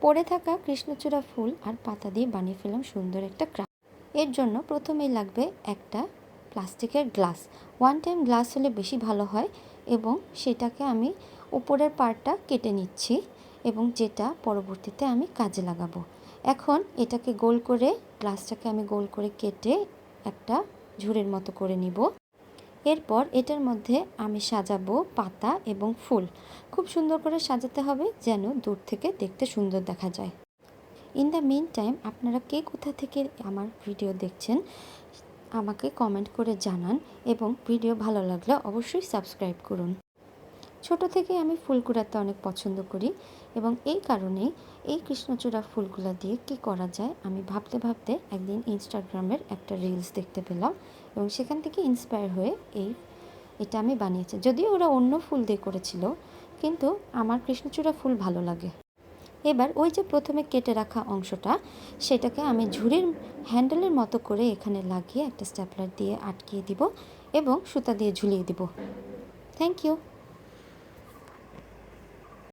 পড়ে থাকা কৃষ্ণচূড়া ফুল আর পাতা দিয়ে বানিয়ে ফেললাম সুন্দর একটা ক্রাফট। এর জন্য প্রথমেই লাগবে একটা প্লাস্টিকের গ্লাস। 1 টাইম গ্লাস হলে বেশি ভালো হয় এবং সেটাকে আমি উপরের পার্টটা কেটে নিচ্ছি এবং যেটা পরবর্তীতে আমি কাজে লাগাবো। এখন এটাকে গোল করে, গ্লাসটাকে আমি গোল করে কেটে একটা ঝুড়ির মতো করে নিব। এরপর এটার মধ্যে আমি সাজাবো পাতা এবং ফুল। খুব সুন্দর করে সাজাতে হবে যেন দূর থেকে দেখতে সুন্দর দেখা যায়। ইন দ্য মিন টাইম আপনারা কে কোথা থেকে আমার ভিডিও দেখছেন আমাকে কমেন্ট করে জানান এবং ভিডিও ভালো লাগলে অবশ্যই সাবস্ক্রাইব করুন। ছোট থেকে আমি ফুল কুড়াতে অনেক পছন্দ করি এবং এই কারণেই এই কৃষ্ণচূড়া ফুলগুলো দিয়ে কি করা যায় আমি ভাবতে ভাবতে একদিন ইনস্টাগ্রামের একটা রিলস দেখতে পেলাম এবং সেখান থেকে ইন্সপায়ার হয়ে এটা আমি বানিয়েছি। যদিও ওরা অন্য ফুল দিয়ে করেছিল, কিন্তু আমার কৃষ্ণচূড়া ফুল ভালো লাগে। এবার ওই যে প্রথমে কেটে রাখা অংশটা, সেটাকে আমি ঝুড়ির হ্যান্ডেলের মতো করে এখানে লাগিয়ে একটা স্ট্যাপলার দিয়ে আটকিয়ে দিব এবং সুতা দিয়ে ঝুলিয়ে দিব। Thank you.